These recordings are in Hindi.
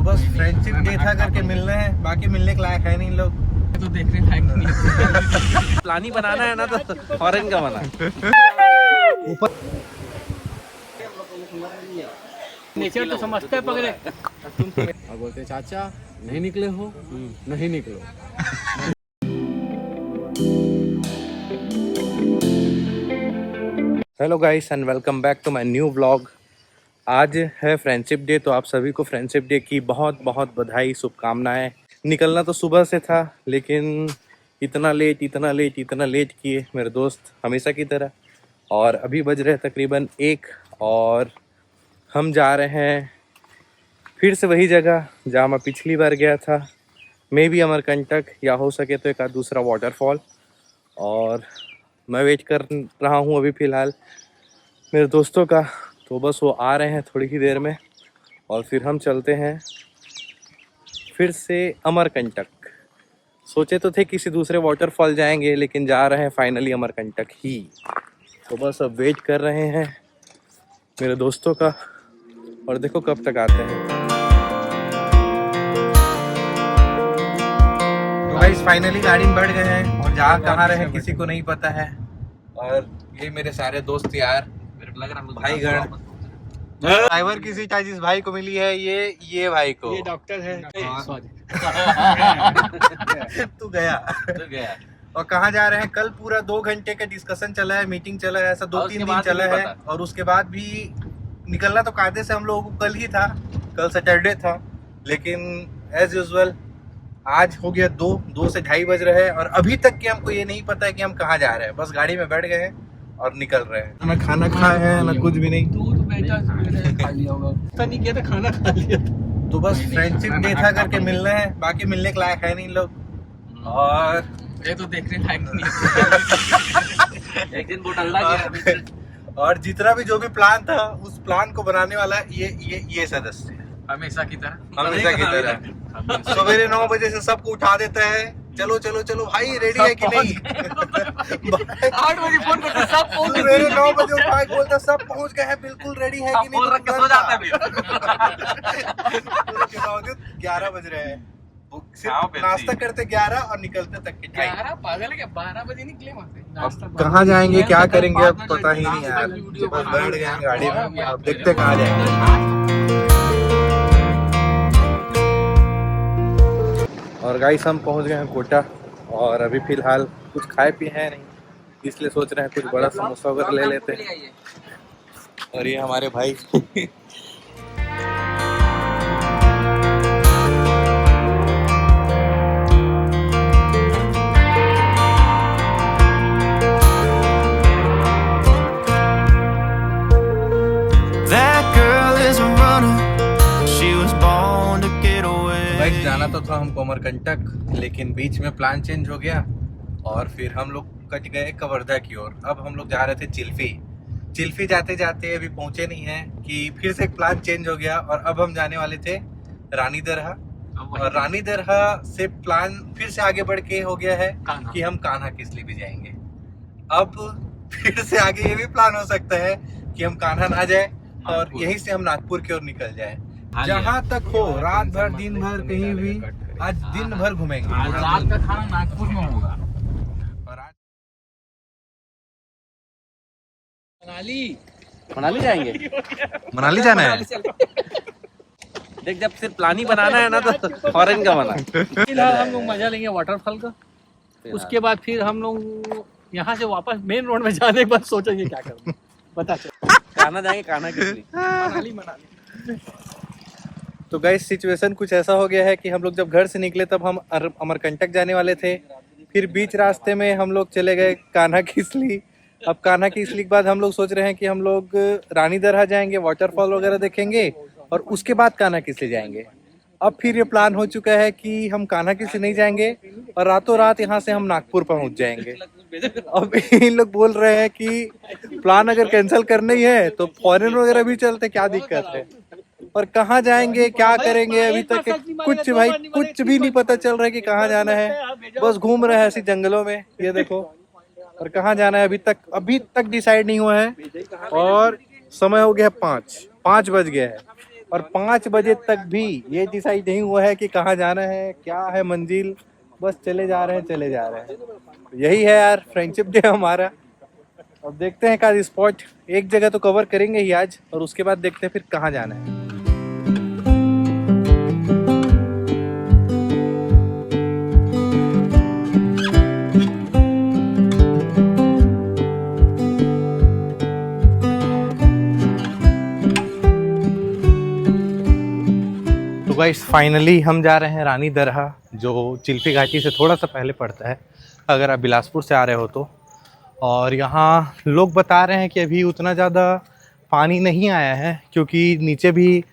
बस फ्रेंडशिप डे था करके मिलना है, बाकी मिलने के लायक है नहीं लोग तो देखने लायक नहीं है। प्लान ही बनाना है ना तो फॉरेन का बना। नेचर तो समझते हैं पगले। और बोलते चाचा नहीं निकले हो, नहीं निकलो। Hello guys and welcome back to my new vlog. आज है फ्रेंडशिप डे, तो आप सभी को फ्रेंडशिप डे की बहुत बहुत बधाई, शुभकामनाएं। निकलना तो सुबह से था, लेकिन इतना लेट किए मेरे दोस्त हमेशा की तरह। और अभी बज रहे तकरीबन 1 और हम जा रहे हैं फिर से वही जगह जहाँ मैं पिछली बार गया था, मे बी अमरकंटक या हो सके तो एक आध दूसरा वाटरफॉल। और मैं वेट कर रहा हूँ अभी फ़िलहाल मेरे दोस्तों का, तो बस वो आ रहे हैं थोड़ी ही देर में और फिर हम चलते हैं फिर से अमरकंटक। सोचे तो थे किसी दूसरे वाटरफॉल जाएंगे, लेकिन जा रहे हैं फाइनली अमरकंटक ही। तो बस अब वेट कर रहे हैं मेरे दोस्तों का और देखो कब तक आते हैं। तो गाइस फाइनली गाड़ी में बैठ गए हैं और जा कहाँ रहे किसी को नहीं पता है। और ये मेरे सारे दोस्त यार, लग रहा भाईगण। ड्राइवर की सीट आज इस भाई को मिली है, ये भाई को। ये डॉक्टर है। तू गया। और कहाँ जा रहे हैं? कल पूरा 2 घंटे का डिस्कशन चला है, मीटिंग चला है, ऐसा 2-3 दिन चला है। और उसके बाद भी निकलना तो कायदे से हम लोगों को कल ही था, कल सैटरडे था, लेकिन एज यूजुअल आज हो गया 2 से 2:30 बज रहे हैं और अभी तक कि हमको ये नहीं पता है कि हम कहाँ जा रहे हैं। बस गाड़ी में बैठ गए हैं और निकल रहे हैं। ना खाना खाए हैं ना कुछ भी नहीं। दूध बेटा खा लिया होगा, पता नहीं किया था, खाना खा लिया। तो बस फ्रेंडशिप डे था करके मिलना है, बाकी मिलने के लायक है नहीं लोग। और ये तो देखने लायक नहीं है। एक दिन बोटल्ला गया। और जितना भी जो भी प्लान था, उस प्लान को बनाने वाला ये सदस्य है। हमेशा की तरह। सवेरे 9 बजे से सबको उठा देता है, चलो भाई रेडी है कि नहीं। 8 बजे फोन करते सब पहुंच गए। सवेरे 9 बजे उठा के बोलता सब पहुंच गए हैं, बिल्कुल रेडी है कि नहीं। फोन रख के सो जाता है। 11 बज रहे हैं, सिर्फ नाश्ता करते 11 और निकलते तक के 11 पागल है क्या? 12 बजे निकले वहाँ से। नाश्ता कहाँ जाएंगे क्या करेंगे अब पता ही नहीं यार। बस बैठ गए हैं गाड़ी में, अब देखते कहाँ जाएंगे। और गाइस हम पहुंच गए हैं कोटा और अभी फिलहाल कुछ खाए पिए हैं नहीं, इसलिए सोच रहे हैं कुछ बड़ा समोसा वगैरह ले लेते हैं। और ये हमारे भाई जाना तो था हमको अमरकंटक, लेकिन बीच में प्लान चेंज हो गया और फिर हम लोग कट गए कवर्धा की ओर। अब हम लोग जा रहे थे चिल्फी जाते जाते अभी पहुंचे नहीं है कि फिर से एक प्लान चेंज हो गया और अब हम जाने वाले थे रानी दरहा। और रानी दरहा से प्लान फिर से आगे बढ़ के हो गया है कि हम कान्हा किसली भी जाएंगे। अब फिर से आगे ये भी प्लान हो सकता है कि हम कान्हा ना जाए और यहीं से हम नागपुर की ओर निकल जाए। जहाँ तक हो, रात भर दिन भर कहीं भी, आज दिन भर घूमेंगे। रात का खाना नागपुर में होगा। मनाली जाएंगे। मनाली जाना है। देख जब सिर्फ प्लान ही बनाना है ना तो फॉरेन का बना। फिलहाल हम लोग मजा लेंगे वाटरफॉल का, उसके बाद फिर हम लोग यहाँ से वापस मेन रोड में जाने के बाद सोचेंगे क्या करना, पता चल। कान्हा जाएंगे, कान्हा किसली। मनाली। तो गाइस सिचुएशन कुछ ऐसा हो गया है कि हम लोग जब घर से निकले तब हम अमरकंटक जाने वाले थे, फिर बीच रास्ते में हम लोग चले गए कान्हा किसली। अब कान्हा किसली के बाद हम लोग सोच रहे हैं कि हम लोग रानी दरहा जाएंगे, वाटरफॉल वगैरह देखेंगे और उसके बाद कान्हा किसली जाएंगे। अब फिर ये प्लान हो चुका है कि हम कान्हा किसली नहीं जाएंगे और रातों रात यहाँ से हम नागपुर पहुँच जाएंगे। अब इन लोग बोल रहे हैं कि प्लान अगर कैंसिल करना ही है तो फॉरेन वगैरह भी चलते, क्या दिक्कत है। और कहाँ जाएंगे क्या करेंगे अभी तक कुछ भी नहीं पता चल रहा है कि कहाँ जाना है। बस घूम रहे हैं ऐसे जंगलों में, ये देखो। और कहाँ जाना है अभी तक डिसाइड नहीं हुआ है। और समय हो गया 5 बज गया है और 5 बजे तक भी ये डिसाइड नहीं हुआ है कि कहाँ जाना है, क्या है मंजिल, बस चले जा रहे हैं चले जा रहे हैं। तो यही है यार फ्रेंडशिप डे हमारा। अब देखते हैं का स्पॉट एक जगह तो कवर करेंगे ही आज, और उसके बाद देखते हैं फिर कहाँ जाना है। तो गाइस फाइनली हम जा रहे हैं रानी दरहा, जो चिल्फी घाटी से थोड़ा सा पहले पड़ता है अगर आप बिलासपुर से आ रहे हो तो। और यहाँ लोग बता रहे हैं कि अभी उतना ज़्यादा पानी नहीं आया है, क्योंकि नीचे भी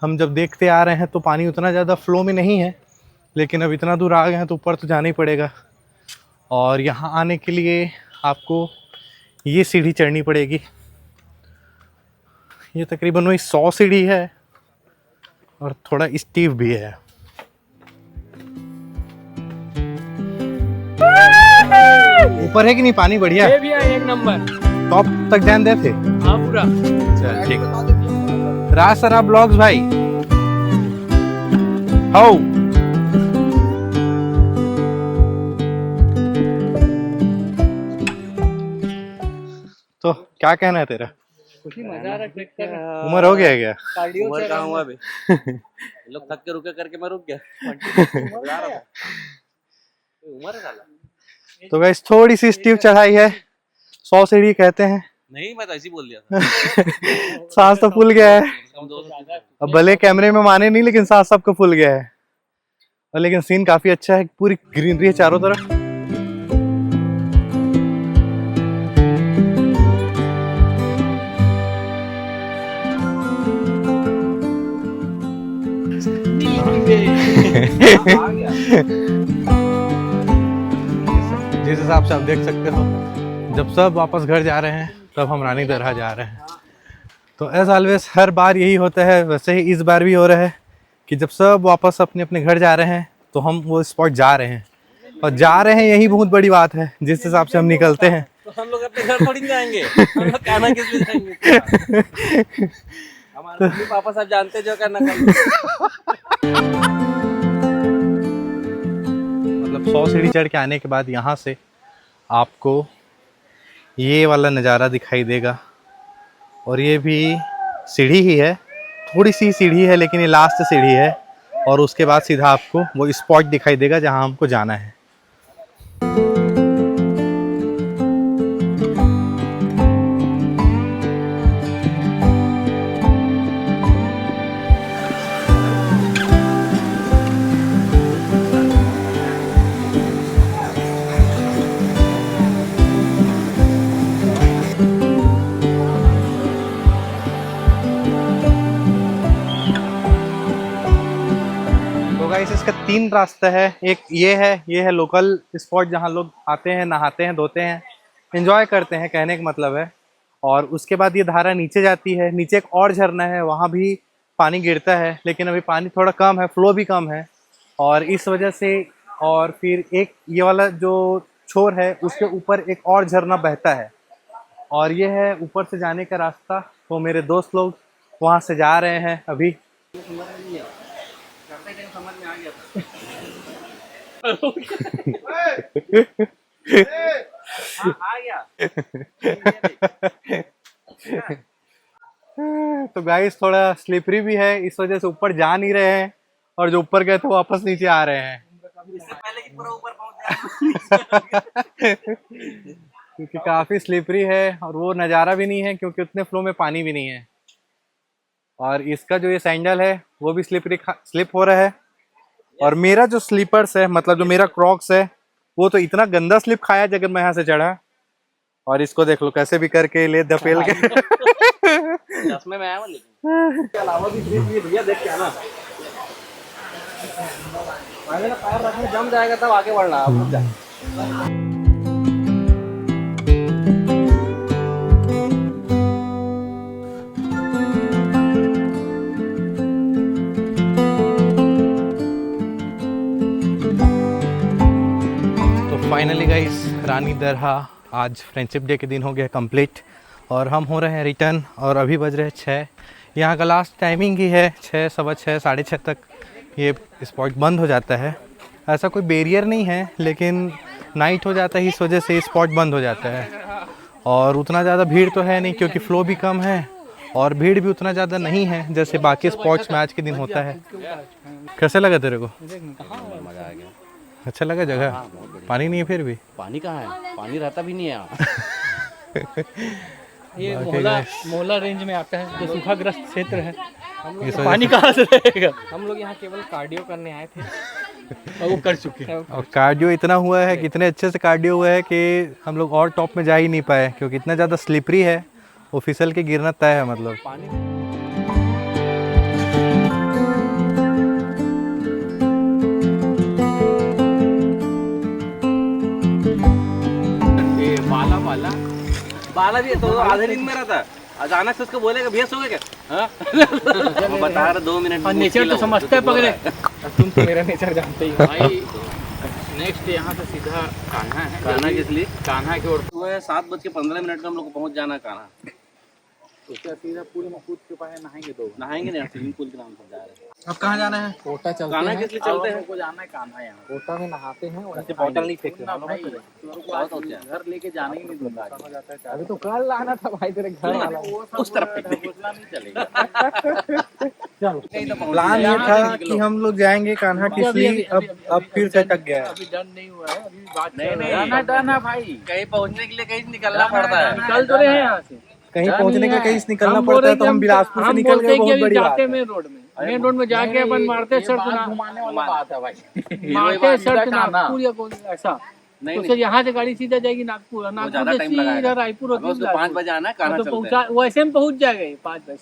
हम जब देखते आ रहे हैं तो पानी उतना ज़्यादा फ्लो में नहीं है, लेकिन अब इतना दूर आ गए हैं तो ऊपर तो जाना ही पड़ेगा। और यहाँ आने के लिए आपको ये सीढ़ी चढ़नी पड़ेगी। ये तकरीबन वही 100 सीढ़ी है और थोड़ा स्टीव भी है। ऊपर है कि नहीं पानी बढ़िया? ये भी है एक नंबर, टॉप तक जान दे थे। हाँ पूरा। चल ठीक है। राज सरा ब्लॉग्स भाई हाउ तो क्या कहना है तेरा? कुछ मजा आ रहा है ट्रैक कर। उम्र हो गया है क्या? कार्डियो उम्र चल कहाँ रहा हुआ है। अभी? ये लोग थक के रुके करके मैं रुक गया। उम्र है साला। तो गाइस थोड़ी सी स्टीव चढ़ाई है, 100 सीढ़ी कहते हैं। नहीं मैं तो ऐसे ही बोल दिया था। सांस तो फूल गया है। हम दोस्त अब भले कैमरे में माने नहीं, लेकिन सांस सबको फूल गया है। और लेकिन सीन काफी अच्छा है, पूरी ग्रीनरी है चारों तरफ। जिस हिसाब से आप देख सकते हो, जब सब वापस घर जा रहे हैं तब हम रानी दरगाह जा रहे हैं। तो एज ऑलवेज हर बार यही होता है, वैसे ही इस बार भी हो रहा है कि जब सब वापस अपने अपने घर जा रहे हैं तो हम वो स्पॉट जा रहे हैं, और जा रहे हैं यही बहुत बड़ी बात है। जिस हिसाब से हम निकलते हैं तो हम लोग अपने घर थोड़ी जाएंगे, हम लोग कहना किस लिए जाएंगे? हमारे मम्मी पापा सब जानते जो करना मतलब 100 सीढ़ी चढ़ के आने के बाद यहाँ से आपको ये वाला नज़ारा दिखाई देगा। और ये भी सीढ़ी ही है, थोड़ी सी सीढ़ी है, लेकिन ये लास्ट सीढ़ी है। और उसके बाद सीधा आपको वो स्पॉट दिखाई देगा जहाँ हमको जाना है। गाइस इसका 3 रास्ता है। एक ये है लोकल स्पॉट जहाँ लोग आते हैं, नहाते हैं, धोते हैं, एंजॉय करते हैं, कहने का मतलब है। और उसके बाद ये धारा नीचे जाती है, नीचे एक और झरना है, वहाँ भी पानी गिरता है, लेकिन अभी पानी थोड़ा कम है, फ्लो भी कम है। और इस वजह से, और फिर एक ये वाला जो छोर है उसके ऊपर एक और झरना बहता है, और ये है ऊपर से जाने का रास्ता। तो मेरे दोस्त लोग वहाँ से जा रहे हैं अभी। समझ में आ गया आ गया। तो गाइस थोड़ा स्लिपरी भी है, इस वजह से ऊपर जा नहीं रहे हैं, और जो ऊपर गए थे वापस नीचे आ रहे हैं। इससे पहले कि पूरा ऊपर पहुंच जाए। क्योंकि काफी स्लिपरी है, और वो नज़ारा भी नहीं है क्योंकि उतने फ्लो में पानी भी नहीं है। और इसका जो ये सैंडल है वो भी स्लिप हो रहा है। और मेरा जो स्लीपर्स है, मतलब जो मेरा क्रॉक्स है, वो तो इतना गंदा स्लिप खाया जब मैं यहाँ से चढ़ा। और इसको देख लो कैसे भी करके ले धपेल के। चश्मे में आया वो, लेकिन इसके अलावा भी भैया देख के आना। मैंने पैर रखने जम जाएगा तब आगे बढ़ना। आप रुक जा। फाइनली गाइस रानी दरगाह आज फ्रेंडशिप डे के दिन हो गया कंप्लीट, और हम हो रहे हैं रिटर्न। और अभी बज रहे हैं 6। यहाँ का लास्ट टाइमिंग ही है 6, 6:15, 6:30 तक ये स्पॉट बंद हो जाता है। ऐसा कोई बैरियर नहीं है, लेकिन नाइट हो जाता है इस वजह से स्पॉट बंद हो जाता है। और उतना ज़्यादा भीड़ तो है नहीं क्योंकि फ्लो भी कम है और भीड़ भी उतना ज़्यादा नहीं है जैसे बाकी स्पॉट्स में आज के दिन होता है। कैसे लगा तेरे को? मजा आ गया। अच्छा लगा जगह? पानी नहीं है फिर भी? पानी कहाँ है? पानी रहता भी नहीं है यहाँ। ये बाकी मोहला रेंज में आता है जो सूखाग्रस्त क्षेत्र है। इस वजह पानी कहाँ से रहेगा? हम लोग यहाँ केवल कार्डियो करने आए थे और वो कर चुके हैं। और कार्डियो इतना हुआ है कि इतने अच्छे से कार्डियो हुआ है कि हम लोग और टॉप में जा ही नहीं पाए क्योंकि इतना ज़्यादा स्लिपरी है, वो फिसल के गिरना तय है मतलब। बाला भी तो आधे नींद में रहता, अचानक से उसको बोलेगा भैया सो गए क्या? हाँ? वो बता रहा 2 मिनट। और नेचर तो समझता है पकड़े। तुम तो मेरा नेचर जानते ही हो भाई। नेक्स्ट यहाँ से सीधा कान्हा है। कान्हा किस लिए? कान्हा की ओर 7:15 में हम लोग को पहुँच जाना कान्हा। उसका सीधा पूरे मकूद के पास नहाएंगे 2 नहाएंगे नहीं, स्विमिंग पूल के नाम पर जा रहे हैं। अब कहाँ जाना है? कोटा चलते कान्हा हैं। किस लिए चलते हैं? को जाना है कान्हा यहाँ। कोटा में नहाते हैं और बोतल नहीं फेंकते ना भाई, घर लेके जाने ही नहीं दूंगा। अभी तो कल लाना था भाई तेरे घर वाला। उस तरफ फेंकते नहीं चलेगा। प्लान ये था कि हम लोग जाएंगे कान्हा किसली, अब फिर से अटक गया है। अभी डन नहीं हुआ है, अभी बात नहीं डन है भाई। कहीं पहुँचने के लिए कहीं निकलना पड़ता है। निकल तो रहे हैं यहाँ से। कहीं पहुंचने के लिए कहीं से निकलना पड़ता है, तो हम बिलासपुर से निकल गए, बहुत बड़ी बात है। मेन रोड में जाके अपन मारते शर्त घुमाने वाला बात है भाई। मारते शर्त कान्हा। नागपुर या कोई ऐसा। नहीं तो फिर यहाँ से गाड़ी सीधा जाएगी नागपुर, ज्यादा नागपुर टाइम से लगाएगा। सीधा रायपुर होती है 5 बजे आना है, कान्हा तो चलते हैं। पहुंचा वैसे में पहुंच जाएगा 5 बजे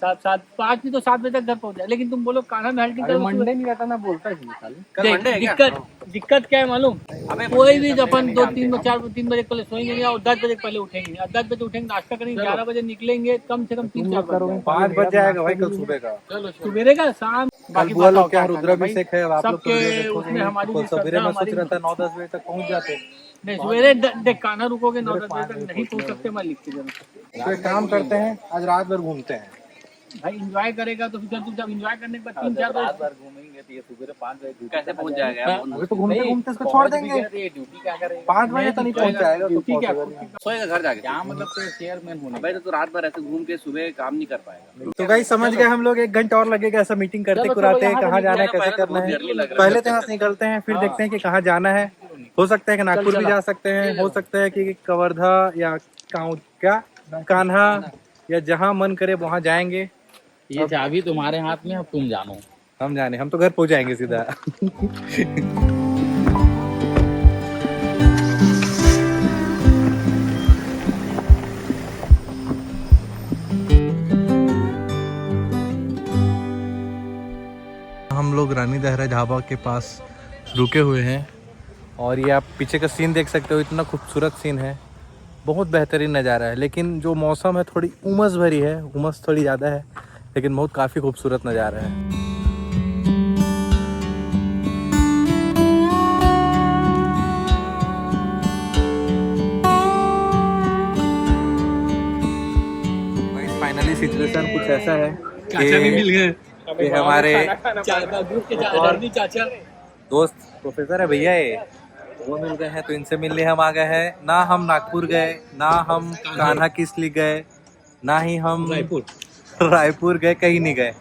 5 नहीं तो 7 बजे तक घर पहुंच जाए। लेकिन तुम बोलो कान्हा में हल्टी अरे मंडे नहीं रहता ना, बोलता ही खाली। कल मंडे है क्या? दिक्कत क्या है मालूम? अबे कोई भी अपन 2, 3, 4, 3 बजे पहले सोएंगे नहीं और 10 बजे पहले उठेंगे नहीं। 10 बजे उठेंगे, नाश्ता करेंगे, 11 बजे निकलेंगे, कम से कम 3-4 बजे। 5 बज जाएगा भाई कल सुबह का। सुबेरे का शाम कल बुआ लोग क्या रुद्राभिषेक है, अब आप लोग तो सबके वीडियो देखोगे उसमें हमारी नहीं। भी तो सवेरे में श्रद्धा, सोच रहा था हमारी 9-10 बजे तक पहुंच जाते। नहीं सवेरे देख कान्हा रुकोगे 9-10 बजे तक नहीं पहुंच सकते, मैं लिख के दे रहा तो एक काम करते हैं, आज रात भर घूमते हैं। हूं। भाई एंजॉय करेगा तो फिर तू जब एंजॉय करने के बाद 3-4 बजे घूमेंगे तो ये सुबह 5 बजे कैसे पहुँच जाएगा? अभी तो घूमते घूमते इसको छोड़ देंगे। ड्यूटी क्या करेगा? 5 बजे तो नहीं पहुंच जाएगा, तो ड्यूटी क्या possible नहीं। सोएगा घर जाके। क्या मतलब तेरे चेयरमैन होने भाई तो रात भर ऐसे घूम के सुबह काम नहीं कर पाएगा। तो गाइस समझ गए हम लोग, 1 घंटा और लगेगा ऐसा मीटिंग करते कराते, कहाँ जाना है, कैसे करना है। पहले तो यहाँ से निकलते हैं, फिर देखते हैं कि कहाँ जाना है। हो सकता है कि नागपुर भी जा सकते हैं, हो सकता है कि कवर्धा या कान्हा या जहाँ मन करे वहाँ जाएंगे। ये चाबी तुम्हारे हाथ में, अब तुम जानो। हम जाने, हम तो घर पहुँच जाएंगे सीधा। हम लोग रानी दहरा ढाबा के पास रुके हुए हैं और ये आप पीछे का सीन देख सकते हो, इतना खूबसूरत सीन है, बहुत बेहतरीन नज़ारा है। लेकिन जो मौसम है थोड़ी उमस भरी है, उमस थोड़ी ज़्यादा है, लेकिन बहुत काफ़ी खूबसूरत नज़ारा है। फाइनली सिचुएशन कुछ ऐसा है कि हमारे चाचा दोस्त प्रोफेसर है भैया, ये वो मिल गए हैं, तो इनसे मिलने हम आ गए हैं। ना हम नागपुर गए, ना हम कान्हा किसली गए, ना ही हम रायपुर गए, कहीं नहीं गए।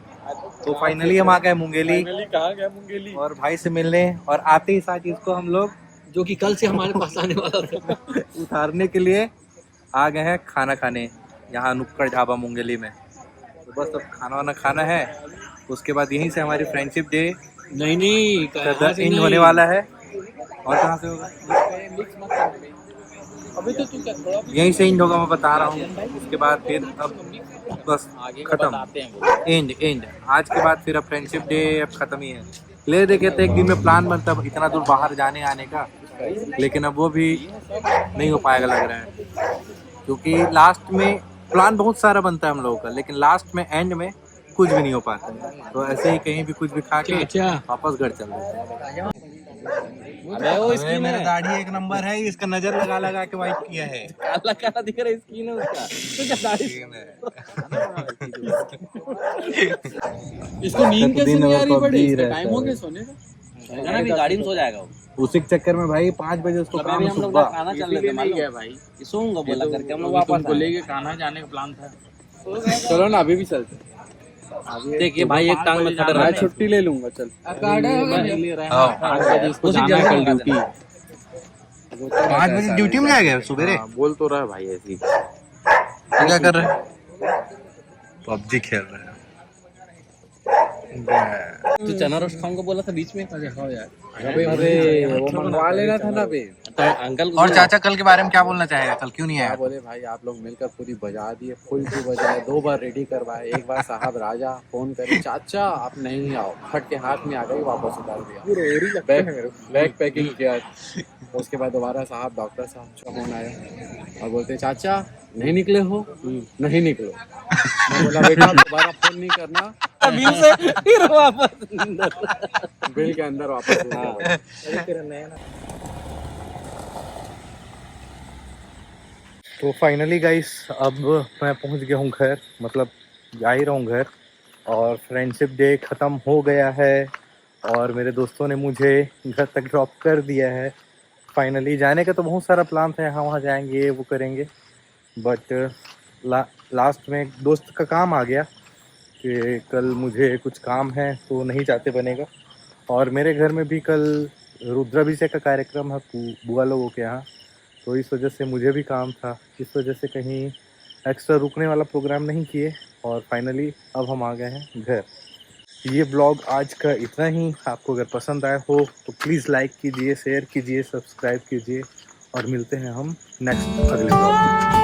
तो फाइनली हम आ गए मुंगेली। कहाँ गया मुंगेली? और भाई से मिलने, और आते ही साथ इसको हम लोग जो कि कल से हमारे पास आने वाला था उतारने के लिए आ गए हैं खाना खाने, यहाँ नुक्कड़ ढाबा मुंगेली में। तो बस अब खाना वाना खाना है, उसके बाद यहीं से हमारी फ्रेंडशिप डे नहीं एंड होने वाला है। और कहाँ से होगा? अभी तो तू क्या थोड़ा यहीं से एंड होगा, मैं बता रहा हूँ। उसके बाद फिर अब बस खत्म, एंड आज के बाद फिर अब फ्रेंडशिप डे अब खत्म ही है। ले देखे तो एक दिन में प्लान बनता है इतना दूर बाहर जाने आने का, लेकिन अब वो भी नहीं हो पाएगा लग रहा है, क्योंकि लास्ट में प्लान बहुत सारा बनता है हम लोगों का, लेकिन लास्ट में एंड में कुछ भी नहीं हो पाता है। तो ऐसे ही कहीं भी कुछ भी खा के वापस घर चल रहे हैं। अबे वो स्किन मेरा है, दाढ़ी एक नंबर है, इसका नजर लगा लगा के वाइट किया है। काला काला दिख रहा है, स्किन है उसका। तो क्या दाढ़ी? इसको नींद कैसे नहीं आ रही बड़ी? इसका टाइम हो गया सोने का। है ना, अभी गाड़ी में सो जाएगा वो। उसी के चक्कर में भाई 5 बजे उसको अभी काम हम है लोग सुबह। खाना चल रहे थे मालूम है भाई सोऊंगा बोला करके हम लोग अभी वापस तुमको आए। लेके कान्हा जाने का प्लान था। चलो ना अभी भी चलते। देखिए भाई एक टांग में खड़ा रहा मैं है। छुट्टी ले लूंगा चल। ले रहा हाँ। है 5 बजे इसको उसी जाना है जल्दी कल मंगा ड्यूटी। 5 बजे ड्यूटी में जाएगा सुबेरे। हाँ, बोल तो रहा है भाई ऐसी। तो क्या कर रहे हैं? पबजी खेल रहे हैं। तू चना रोस्ट खाऊंगा बोला था बीच में। अरे हाँ यार, अबे वो मंगवा लेना था ना बे। तो अंकल को और चाचा कल के बारे में क्या बोलना चाहेगा? कल क्यों नहीं क्या आया? बोले भाई, आप लोग मिलकर पूरी बजा दिए, फुल टू बजाए, 2 बार रेडी करवाए। एक बार साहब राजा फोन करे, चाचा आप नहीं आओ, फट के हाथ में आ गई, वापस उतार दिया। बैग पैकिंग किया। उसके बाद दोबारा साहब डॉक्टर साहब का फोन आया और बोलते चाचा नहीं निकले हो, नहीं निकलो। मैं बोला बेटा दोबारा फोन नहीं करना, बिल से फिर वापस बिल के अंदर वापस। तो फाइनली गाइस अब मैं पहुंच गया हूं घर, मतलब जा ही रहा हूं घर। और फ्रेंडशिप डे ख़त्म हो गया है और मेरे दोस्तों ने मुझे घर तक ड्रॉप कर दिया है। फाइनली जाने का तो बहुत सारा प्लान था, यहाँ वहाँ जाएंगे वो करेंगे, बट लास्ट में एक दोस्त का काम आ गया कि कल मुझे कुछ काम है तो नहीं जाते बनेगा। और मेरे घर में भी कल रुद्राभिषेक का कार्यक्रम है बुआ लोगों के यहाँ, तो इस वजह से मुझे भी काम था। इस वजह से कहीं एक्स्ट्रा रुकने वाला प्रोग्राम नहीं किए और फाइनली अब हम आ गए हैं घर। ये ब्लॉग आज का इतना ही। आपको अगर पसंद आया हो तो प्लीज़ लाइक कीजिए, शेयर कीजिए, सब्सक्राइब कीजिए और मिलते हैं हम नेक्स्ट अगले ब्लॉग में।